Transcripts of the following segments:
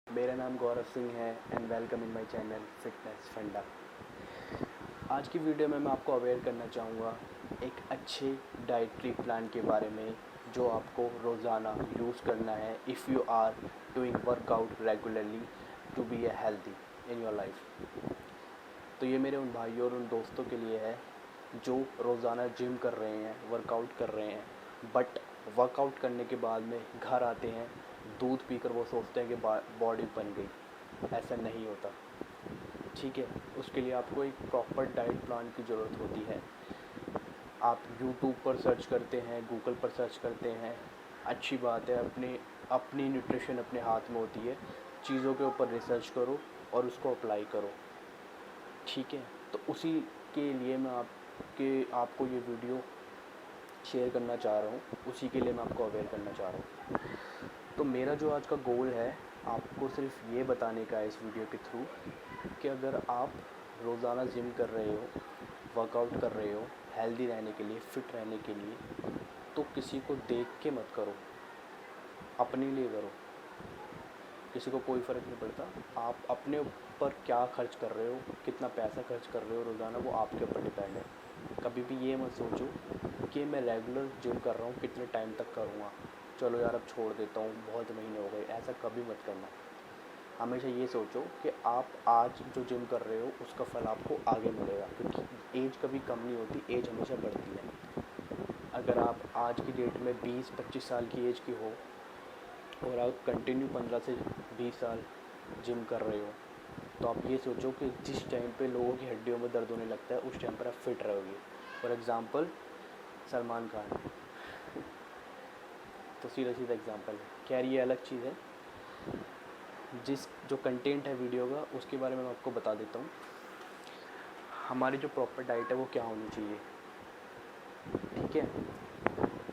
मेरा नाम गौरव सिंह है and welcome in my channel fitness फंडा। आज की वीडियो में मैं आपको अवेयर करना चाहूँगा एक अच्छे डाइटरी प्लान के बारे में जो आपको रोज़ाना यूज़ करना है if you are doing workout regularly to be a healthy in your life. तो ये मेरे उन भाइयों और उन दोस्तों के लिए है जो रोज़ाना जिम कर रहे हैं, वर्कआउट कर रहे हैं, बट वर्कआउट करने के बाद में घर आते हैं, दूध पीकर वो सोचते हैं कि बॉडी बन गई। ऐसा नहीं होता, ठीक है। उसके लिए आपको एक प्रॉपर डाइट प्लान की ज़रूरत होती है। आप यूट्यूब पर सर्च करते हैं, गूगल पर सर्च करते हैं, अच्छी बात है। अपनी न्यूट्रिशन अपने हाथ में होती है। चीज़ों के ऊपर रिसर्च करो और उसको अप्लाई करो, ठीक है। तो उसी के लिए मैं आपको ये वीडियो शेयर करना चाह रहा हूँ, उसी के लिए मैं आपको अवेयर करना चाह रहा हूँ। तो मेरा जो आज का गोल है आपको सिर्फ ये बताने का है इस वीडियो के थ्रू कि अगर आप रोज़ाना जिम कर रहे हो, वर्कआउट कर रहे हो हेल्दी रहने के लिए, फ़िट रहने के लिए, तो किसी को देख के मत करो, अपने लिए करो। किसी को कोई फ़र्क नहीं पड़ता। आप अपने ऊपर क्या खर्च कर रहे हो, कितना पैसा खर्च कर रहे हो रोज़ाना, वो आपके ऊपर डिपेंड है। कभी भी ये मत सोचो कि मैं रेगुलर जिम कर रहा हूँ, कितने टाइम तक करूँगा, चलो यार अब छोड़ देता हूँ, बहुत महीने हो गए। ऐसा कभी मत करना। हमेशा ये सोचो कि आप आज जो जिम कर रहे हो उसका फल आपको आगे मिलेगा, क्योंकि एज कभी कम नहीं होती, एज हमेशा बढ़ती है। अगर आप आज की डेट में 20-25 साल की एज की हो और आप कंटिन्यू 15 से 20 साल जिम कर रहे हो, तो आप ये सोचो कि जिस टाइम पे लोगों की हड्डियों में दर्द होने लगता है उस टाइम पर आप फिट रहोगे। फॉर एग्ज़ाम्पल सलमान खान, तो सीधा सीधा एग्ज़ाम्पल है। खैर ये अलग चीज़ है। जो कंटेंट है वीडियो का उसके बारे में मैं आपको बता देता हूँ। हमारी जो प्रॉपर डाइट है वो क्या होनी चाहिए, ठीक है।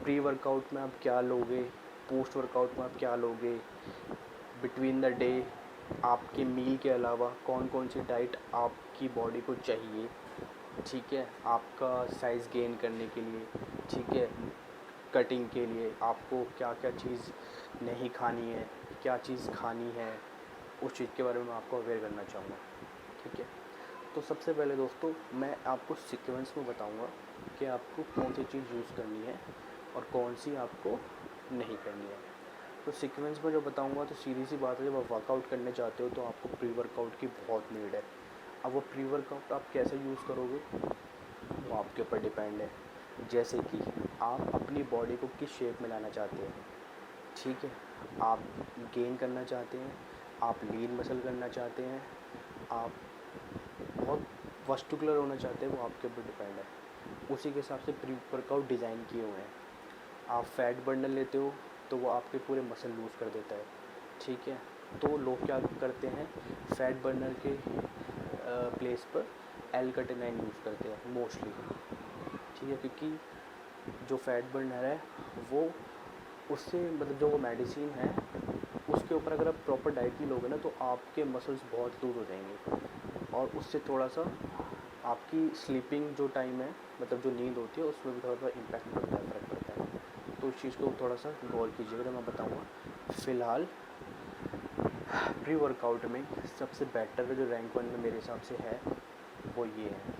प्री वर्कआउट में आप क्या लोगे, पोस्ट वर्कआउट में आप क्या लोगे, बिटवीन द डे आपके मील के अलावा कौन कौन सी डाइट आपकी बॉडी को चाहिए, ठीक है। आपका साइज़ गेन करने के लिए, ठीक है, कटिंग के लिए आपको क्या क्या चीज़ नहीं खानी है, क्या चीज़ खानी है, उस चीज़ के बारे में मैं आपको अवेयर करना चाहूँगा, ठीक है। तो सबसे पहले दोस्तों मैं आपको सीक्वेंस में बताऊँगा कि आपको कौन सी चीज़ यूज़ करनी है और कौन सी आपको नहीं करनी है। तो सीक्वेंस में जो बताऊँगा तो सीधी सी बात है, जब आप वर्कआउट करने जाते हो तो आपको प्री वर्कआउट की बहुत नीड है। अब वो प्री वर्कआउट आप कैसे यूज़ करोगे वो आपके ऊपर डिपेंड है। जैसे कि आप अपनी बॉडी को किस शेप में लाना चाहते हैं, ठीक है। आप गेन करना चाहते हैं, आप लीन मसल करना चाहते हैं, आप बहुत मस्कुलर होना चाहते हैं, वो आपके ऊपर डिपेंड है। उसी के हिसाब से प्री वर्कआउट डिज़ाइन किए हुए हैं। आप फैट बर्नर लेते हो तो वो आपके पूरे मसल लूज़ कर देता है, ठीक है। तो लोग क्या करते हैं, फैट बर्नर के प्लेस पर L-कार्निटीन यूज़ करते हैं मोस्टली, ठीक है। क्योंकि जो फैट बर्नर है वो उससे मतलब जो वो मेडिसिन है उसके ऊपर अगर आप प्रॉपर डाइट नहीं लोगे ना तो आपके मसल्स बहुत लूज हो जाएंगे और उससे थोड़ा सा आपकी स्लीपिंग जो टाइम है, मतलब जो नींद होती है उसमें भी थोड़ा सा इम्पैक्ट पड़ता है, फ़र्क पड़ता है। तो उस चीज़ को थोड़ा सा गौर कीजिएगा। तो मैं बताऊँगा फ़िलहाल प्री वर्कआउट में सबसे बेटर जो रैंक 1 में मेरे हिसाब से है वो ये है,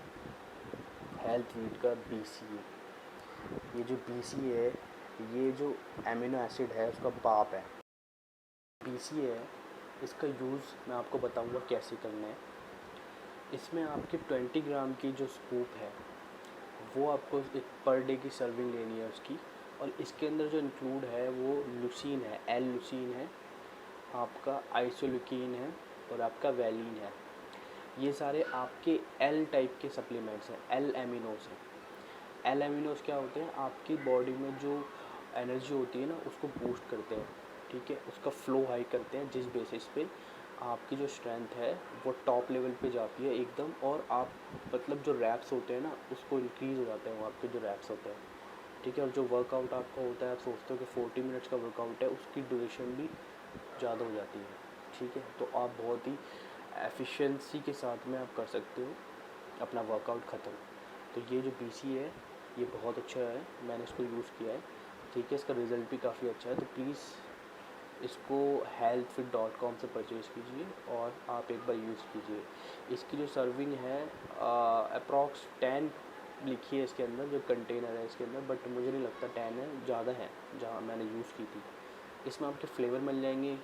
हेल्थ वीट का BCA। ये जो BCA है ये जो एमिनो एसिड है उसका बाप है। BCA है, इसका यूज़ मैं आपको बताऊंगा कैसे करना है। इसमें आपके 20 ग्राम की जो स्कूप है वो आपको एक पर डे की सर्विंग लेनी है उसकी, और इसके अंदर जो इंक्लूड है वो लुसीन है, L-लुसीन है, आपका आइसोल्यूकिन है और आपका वैलिन है। ये सारे आपके L टाइप के सप्लीमेंट्स हैं, L एमिनोस हैं। L एमिनोस क्या होते हैं, आपकी बॉडी में जो एनर्जी होती है ना उसको बूस्ट करते हैं, ठीक है, उसका फ्लो हाई करते हैं, जिस बेसिस पे आपकी जो स्ट्रेंथ है वो टॉप लेवल पे जाती है एकदम, और आप मतलब जो रैप्स होते हैं ना उसको इंक्रीज़ हो जाते हैं वो आपके जो रैप्स होते हैं, ठीक है। और जो वर्कआउट आपका होता है, आप सोचते हो कि 40 मिनट्स का वर्कआउट है, उसकी ड्यूरेशन भी ज़्यादा हो जाती है, ठीक है। तो आप बहुत ही एफिशिएंसी के साथ में आप कर सकते हो। अपना वर्कआउट ख़त्म। तो ये जो BC है ये बहुत अच्छा है, मैंने इसको यूज़ किया है, ठीक है। इसका रिज़ल्ट भी काफ़ी अच्छा है। तो प्लीज़ इसको healthfit.com से परचेज़ कीजिए और आप एक बार यूज़ कीजिए। इसकी जो सर्विंग है अप्रॉक्स 10 लिखी है इसके अंदर, जो कंटेनर है इसके अंदर, बट मुझे नहीं लगता 10 है, ज़्यादा है जहाँ मैंने यूज़ की थी। इसमें आपके फ्लेवर मिल जाएंगे।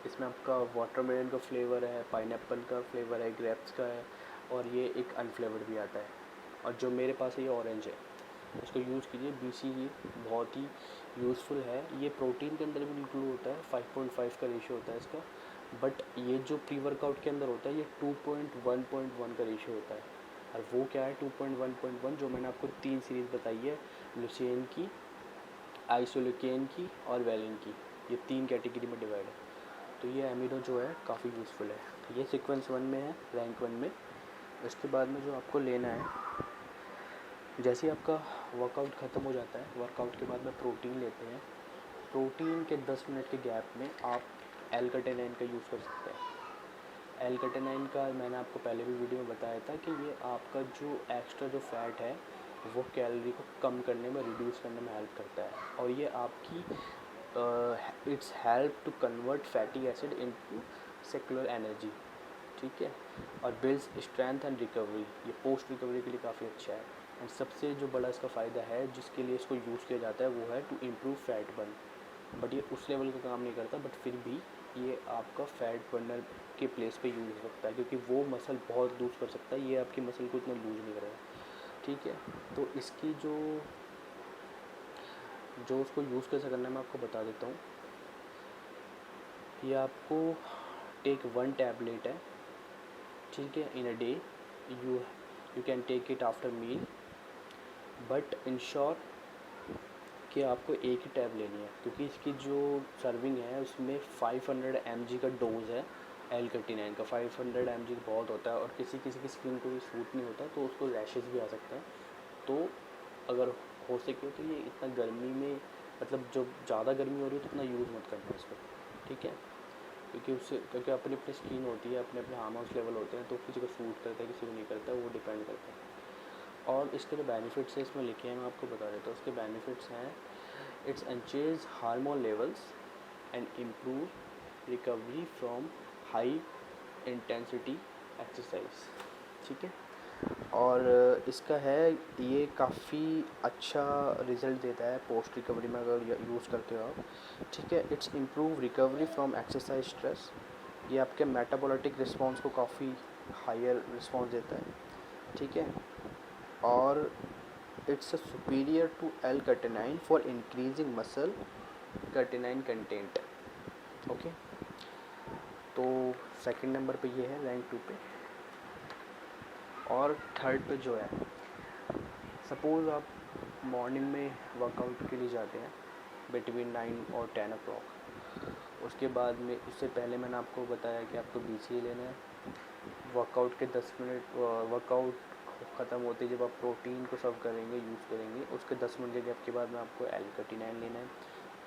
इसमें आपका वाटरमेलन का फ्लेवर है, पाइनएप्पल का फ्लेवर है, ग्रेप्स का है, और ये एक अनफ्लेवर्ड भी आता है, और जो मेरे पास है ये ऑरेंज है। इसको यूज़ कीजिए। BC ये बहुत ही यूज़फुल है। ये प्रोटीन के अंदर भी इंक्लूड होता है, 5.5 का रेशियो होता है इसका, बट ये जो प्री वर्कआउट के अंदर होता है ये 2.1.1 का रेशियो होता है। और वो क्या है 2.1.1, जो मैंने आपको 3 सीरीज़ बताई है, लुसेन की, आइसोल्यूकेन की और वैलिन की, ये 3 कैटेगरी में डिवाइड है। तो ये एमिनो जो है काफ़ी यूज़फुल है। ये सीक्वेंस 1 में है, रैंक 1 में। इसके बाद में जो आपको लेना है, जैसे ही आपका वर्कआउट ख़त्म हो जाता है, वर्कआउट के बाद में प्रोटीन लेते हैं। प्रोटीन के 10 मिनट के गैप में आप L-कार्निटीन का यूज़ कर सकते हैं। L-कार्निटीन का मैंने आपको पहले भी वीडियो में बताया था कि ये आपका जो एक्स्ट्रा जो फैट है वो कैलोरी को कम करने में, रिड्यूस करने में हेल्प करता है, और ये आपकी it's help to convert fatty acid into secular energy, ठीक है। और बिल्ड्स स्ट्रेंथ एंड रिकवरी, ये पोस्ट रिकवरी के लिए काफ़ी अच्छा है। एंड सबसे जो बड़ा इसका फ़ायदा है जिसके लिए इसको यूज़ किया जाता है वो है to improve fat burn. But ये उस लेवल का काम नहीं करता, बट फिर भी ये आपका फैट बर्नर के प्लेस पे यूज़ हो सकता है, क्योंकि वो मसल बहुत लूज़ कर सकता है, ये आपकी मसल को इतना लूज़ नहीं करेगा, ठीक है। तो इसकी जो उसको यूज़ कैसे करना है मैं आपको बता देता हूँ। ये आपको टेक 1 टैबलेट है, ठीक है, in a day. You can take it after meal, but ensure कि आपको एक ही टैब लेनी है, क्योंकि इसकी जो सर्विंग है उसमें 500 mg का डोज है। L-कार्निटीन का 500 mg बहुत होता है, और किसी किसी की स्किन को भी सूट नहीं होता, तो उसको रैशेस भी आ सकते हैं। तो अगर हो सके तो ये इतना गर्मी में, मतलब जब ज़्यादा गर्मी हो रही है तो इतना यूज़ मत करना इसको, ठीक है। क्योंकि अपनी अपनी स्किन होती है, अपने अपने हार्मोन्स लेवल होते हैं, तो किसी को सूट करता है, किसी को नहीं करता है, वो डिपेंड करता है। और इसके जो बेनिफिट्स है इसमें लिखे हैं, मैं आपको बता देता हूँ। उसके बेनिफिट्स हैं, it's enhances hormone levels and improve recovery from high intensity exercise, ठीक है। और इसका है, ये काफ़ी अच्छा रिज़ल्ट देता है पोस्ट रिकवरी में अगर यूज़ करते हो आप, ठीक है। It's improve recovery from exercise stress, ये आपके मेटाबॉलिक रिस्पॉन्स को काफ़ी हायर रिस्पॉन्स देता है, ठीक है। और it's a superior to L carnitine for increasing muscle carnitine content, okay. तो सेकंड नंबर पे ये है, रैंक 2 पे। और थर्ड पे जो है, सपोज़ आप मॉर्निंग में वर्कआउट के लिए जाते हैं बिटवीन 9 और 10 o'clock, उसके बाद में, उससे पहले मैंने आपको बताया कि आपको BCA लेना है। वर्कआउट के 10 मिनट, वर्कआउट ख़त्म होते जब आप प्रोटीन को सर्व करेंगे, यूज़ करेंगे, उसके 10 मिनट के गैप के बाद में आपको L-कार्निटीन लेना है।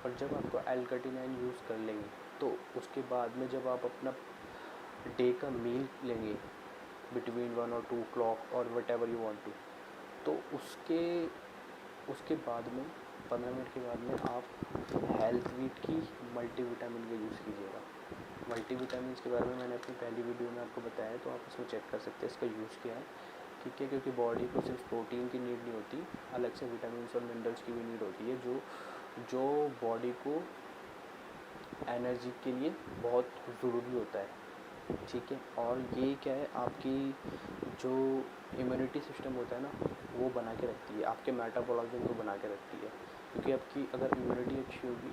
और जब आपको L-कार्निटीन यूज़ कर लेंगे तो उसके बाद में जब आप अपना डे का मील लेंगे बिटवीन 1 और 2 o'clock और whatever you want to, तो उसके बाद में 15 मिनट के बाद में आप हेल्थवीट की मल्टीविटामिन का यूज़ कीजिएगा। मल्टीविटामिन के बारे में मैंने अपनी पहली वीडियो में आपको बताया है, तो आप उसमें चेक कर सकते हैं इसका यूज़ किया है, ठीक है। क्योंकि बॉडी को सिर्फ प्रोटीन की नीड नहीं होती, अलग से विटामिन और मिनरल्स की भी नीड होती है, जो बॉडी को एनर्जी के लिए बहुत ज़रूरी होता है, ठीक है। और ये क्या है, आपकी जो इम्यूनिटी सिस्टम होता है ना, वो बना के रखती है, आपके मेटाबॉलिज्म को बना के रखती है। क्योंकि आपकी अगर इम्यूनिटी अच्छी होगी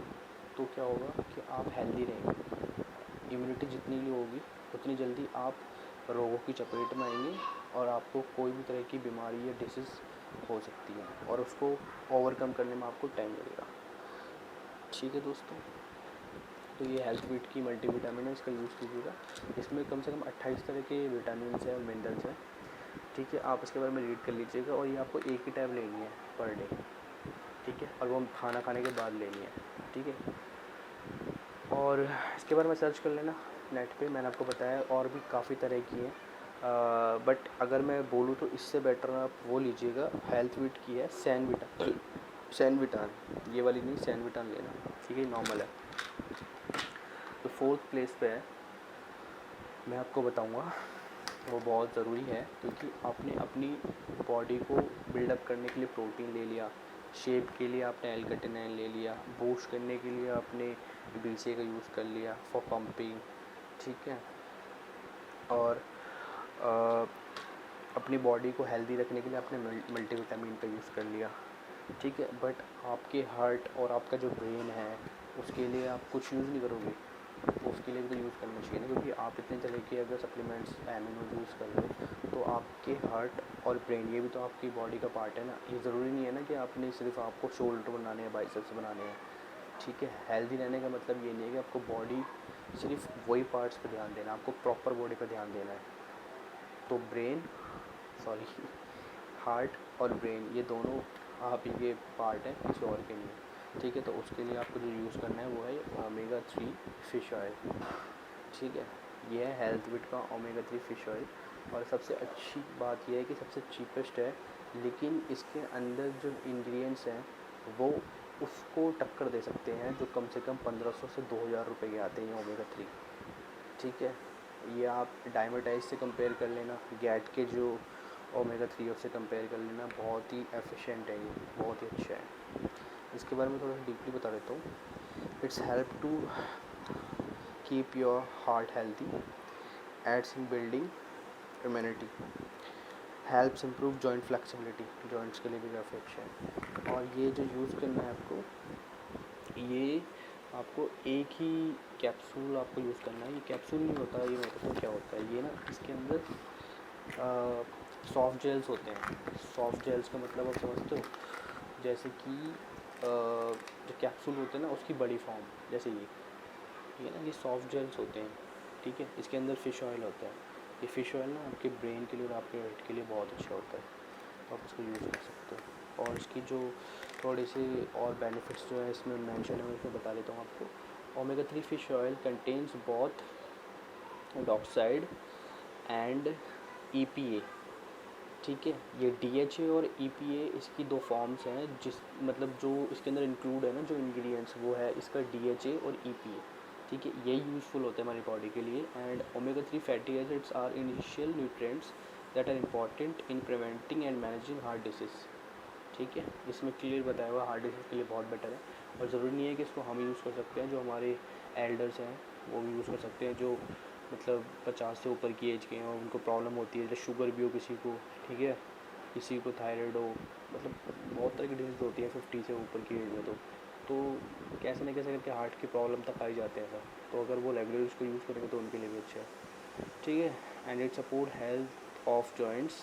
तो क्या होगा कि आप हेल्दी रहेंगे। इम्यूनिटी जितनी होगी उतनी जल्दी आप रोगों की चपेट में आएंगे, और आपको कोई भी तरह की बीमारी या डिसीज़ हो सकती है, और उसको ओवरकम करने में आपको टाइम लगेगा, ठीक है दोस्तों। तो ये हेल्थवीट की मल्टीविटामिन है, इसका यूज़ कीजिएगा। इसमें कम से कम 28 तरह के विटामिन हैं और मिनरल्स हैं, ठीक है। आप इसके बारे में रीड कर लीजिएगा, और ये आपको एक ही टैब लेनी है पर डे, ठीक है, और वो खाना खाने के बाद लेनी है, ठीक है। और इसके बारे में सर्च कर लेना नेट पे, मैंने आपको बताया, और भी काफ़ी तरह की हैं, बट अगर मैं बोलूँ तो इससे बेटर आप वो लीजिएगा, हेल्थ विट की है सैनविटान, ये वाली नहीं, सैनविटान लेना, ठीक है, नॉर्मल है। तो 4th प्लेस पे है, मैं आपको बताऊंगा, वो बहुत ज़रूरी है क्योंकि आपने अपनी बॉडी को बिल्डअप करने के लिए प्रोटीन ले लिया, शेप के लिए आपने L-कार्निटिन ले लिया, बूस्ट करने के लिए आपने BCA का यूज़ कर लिया फॉर पंपिंग, ठीक है, और अपनी बॉडी को हेल्दी रखने के लिए आपने मल्टीविटामिन का यूज़ कर लिया, ठीक है। बट आपके हार्ट और आपका जो ब्रेन है उसके लिए आप कुछ यूज़ नहीं करोगे, उसके लिए भी तो यूज़ करना चाहिए ना, क्योंकि आप इतने तरह के अगर सप्लीमेंट्स एमिनो यूज़ कर रहे हो तो आपके हार्ट और ब्रेन ये भी तो आपकी बॉडी का पार्ट है ना। ये ज़रूरी नहीं है ना कि आपने सिर्फ आपको शोल्डर बनाने हैं, बाइसेप्स बनाने हैं, ठीक है। हेल्दी रहने का मतलब ये नहीं है कि आपको बॉडी सिर्फ वही पार्ट्स पर ध्यान देना, आपको प्रॉपर बॉडी पर ध्यान देना है। तो हार्ट और ब्रेन ये दोनों आप ही के पार्ट हैं, किसी और के नहीं, ठीक है। तो उसके लिए आपको जो यूज़ करना है वो है omega-3 फिश ऑयल, ठीक है। ये है हेल्थ विट का omega-3 फिश ऑयल, और सबसे अच्छी बात यह है कि सबसे चीपेस्ट है, लेकिन इसके अंदर जो इंग्रेडिएंट्स हैं वो उसको टक्कर दे सकते हैं जो कम से कम 1500 से 2000 रुपये के आते हैं omega-3, ठीक है। ये आप डायमेटाइज से कंपेयर कर लेना, गैट के जो omega-3 उससे कंपेयर कर लेना, बहुत ही एफिशिएंट है, ये बहुत ही अच्छा है। इसके बारे में थोड़ा सा डीपली बता देता हूँ। It's help to keep your heart healthy, aids in building immunity, helps improve joint flexibility, joints के लिए भी काफ़ी अच्छा है। और ये जो यूज़ करना है आपको, ये आपको एक ही कैप्सूल आपको यूज़ करना है। ये कैप्सूल नहीं होता, ये मतलब तो क्या होता है, ये ना इसके अंदर सॉफ्ट जेल्स होते हैं। सॉफ्ट जेल्स का मतलब आप समझते हो, जैसे कि जो कैप्सूल होते हैं ना उसकी बड़ी फॉर्म, जैसे ये ना, ये सॉफ्ट जेल्स होते हैं, ठीक है। इसके अंदर फ़िश ऑयल होता है। ये फ़िश ऑयल ना आपके ब्रेन के लिए और आपके हेड के लिए बहुत अच्छा होता है, तो आप इसको यूज़ कर सकते हो। और इसकी जो थोड़े से और बेनिफिट्स जो है इसमें मेंशन है, मैं इसमें बता देता हूँ आपको। omega-3 fish oil contains both doxide and EPA, ठीक है। ये DHA और EPA इसकी 2 फॉर्म्स हैं, जिस मतलब जो इसके अंदर इंक्लूड है ना जो इंग्रेडिएंट्स, वो है इसका DHA और EPA, ठीक है। ये यूज़फुल होता है हमारी बॉडी के लिए। And omega-3 fatty acids are initial nutrients that are important in preventing and managing heart disease, ठीक है। इसमें क्लियर बताया हुआ हार्ट डिसीज़ के लिए बहुत बेटर है। और ज़रूरी नहीं है कि इसको हम यूज़ कर सकते हैं, जो हमारे एल्डर्स हैं वो भी यूज़ कर सकते हैं, जो मतलब 50 से ऊपर की एज के हैं और उनको प्रॉब्लम होती है, जैसे शुगर भी हो किसी को, ठीक है, किसी को थायराइड हो, मतलब बहुत तरह की डिजीज़ होती है 50 से ऊपर की एज में। तो कैसे न कैसे करके हार्ट की प्रॉब्लम तक आ ही जाते हैं सर। तो अगर वो रेगुलर उसको यूज़ करेंगे तो उनके लिए भी अच्छा है, ठीक है। And it support health of joints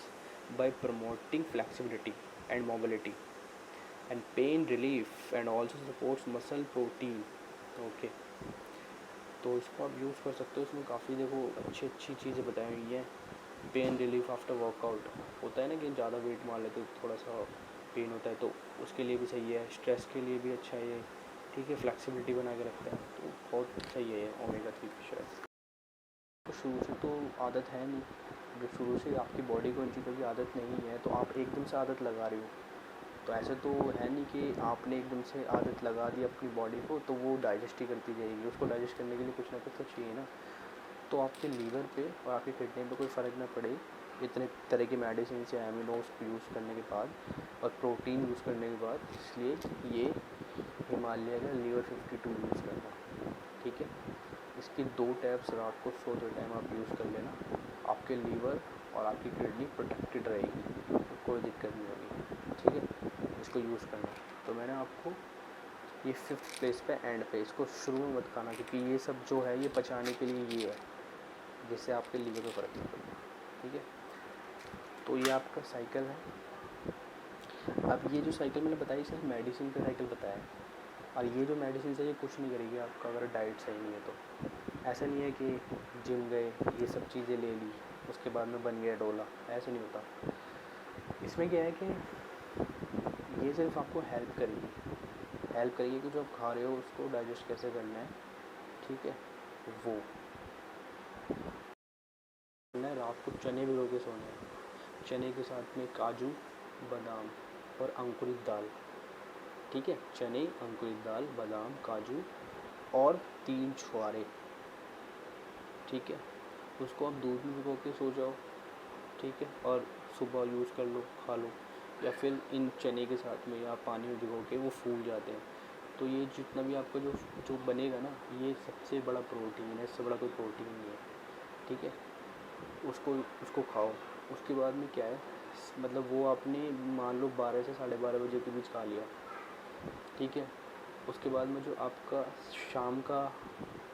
bye promoting flexibility and mobility and pain relief, and also supports muscle protein, okay. तो इसको आप यूज़ कर सकते हो। इसमें काफ़ी देखो अच्छी चीज़ें बताई हुई हैं। पेन रिलीफ आफ्टर वर्कआउट होता है ना कि ज़्यादा वेट मार लेते तो थोड़ा सा पेन होता है, तो उसके लिए भी सही है। स्ट्रेस के लिए भी अच्छा है ये, ठीक है। फ्लेक्सिबिलिटी बना के रखता है, तो बहुत सही है ये omega-3 फिश ऑयल। तो शुरू से तो आदत है नहीं, जब शुरू से आपकी बॉडी को इन चीज़ों की आदत नहीं है तो आप एकदम से आदत लगा रहे हो, तो ऐसे तो है नहीं कि आपने एकदम से आदत लगा दी अपनी बॉडी को तो वो डाइजेस्ट ही करती जाएगी। उसको डाइजेस्ट करने के लिए कुछ ना कुछ तो चाहिए ना। तो आपके लीवर पे और आपके किडनी पे कोई फ़र्क ना पड़े इतने तरह की मेडिसिन या एमिनोस को यूज़ करने के बाद और प्रोटीन यूज़ करने के बाद, इसलिए ये हिमालय का लीवर 52 यूज़ करना, ठीक है। इसकी 2 टैब्स रात को सोते टाइम आप यूज़ कर लेना, आपके लीवर और आपकी किडनी प्रोटेक्टेड रहेगी, कोई दिक्कत नहीं होगी, ठीक है। इसको यूज़ करना। तो मैंने आपको ये 5th प्लेस पे एंड पे, इसको शुरू में मत खाना क्योंकि ये सब जो है ये पचाने के लिए ये है, जिससे आपके लीवर पे फ़र्क नहीं पड़ेगा, ठीक है। तो ये आपका साइकिल है। अब ये जो साइकिल मैंने बताई सिर्फ मेडिसिन का साइकिल बताया है, और ये जो मेडिसिन है ये कुछ नहीं करेगी आपका अगर डाइट सही नहीं है तो। ऐसा नहीं है कि जिम गए ये सब चीज़ें ले ली उसके बाद में बन गया डोला, ऐसे नहीं होता। इसमें क्या है कि ये सिर्फ आपको हेल्प करेगी कि जो आप खा रहे हो उसको डाइजेस्ट कैसे करना है, ठीक है। वो रात आपको चने भिगो के सोने हैं। चने के साथ में काजू, बादाम और अंकुरित दाल, ठीक है, चने, अंकुरित दाल, बादाम, काजू और 3 छुहारे, ठीक है। उसको आप दूध में भिगो के सो जाओ, ठीक है, और सुबह यूज़ कर लो, खा लो। या फिर इन चने के साथ में या पानी में भिगो के वो फूल जाते हैं। तो ये जितना भी आपका जो जो बनेगा ना, ये सबसे बड़ा प्रोटीन है, इससे बड़ा कोई प्रोटीन नहीं है, ठीक है। उसको उसको खाओ। उसके बाद में क्या है, मतलब वो आपने मान लो 12 से 12:30 बजे के बीच खा लिया, ठीक है। उसके बाद में जो आपका शाम का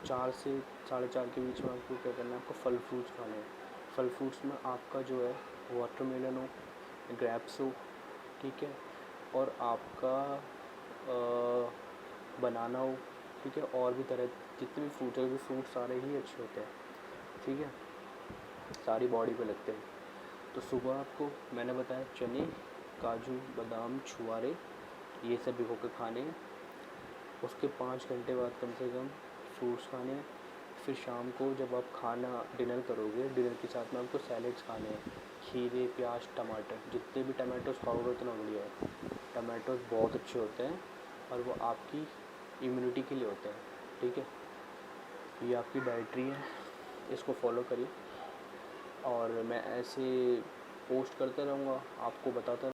4 से 4:30 के बीच में आपको क्या करना है, आपको फल फ्रूट्स खाने हैं। फल फ्रूट्स में आपका जो है वाटरमेलन हो, ग्रेप्स हो, ठीक है, और आपका बनाना हो, ठीक है, और भी तरह जितने भी फ्रूट है, फ्रूट सारे ही अच्छे होते हैं, ठीक है, सारी बॉडी पे लगते हैं। तो सुबह आपको मैंने बताया चने, काजू, बादाम, छुहारे, ये सब भिगो के खाने हैं। उसके 5 घंटे बाद कम से कम फ्रूट्स खाने हैं। फिर शाम को जब आप खाना डिनर करोगे, डिनर के साथ में आपको सैलेड्स खाने हैं, खीरे, प्याज, टमाटर, जितने भी टमाटोस खाओगे उतना बढ़िया है। टमाटोस बहुत अच्छे होते हैं और वो आपकी इम्यूनिटी के लिए होते हैं, ठीक है। ये आपकी डाइट्री है, इसको फॉलो करिए और मैं ऐसे पोस्ट करता रहूँगा, आपको बताता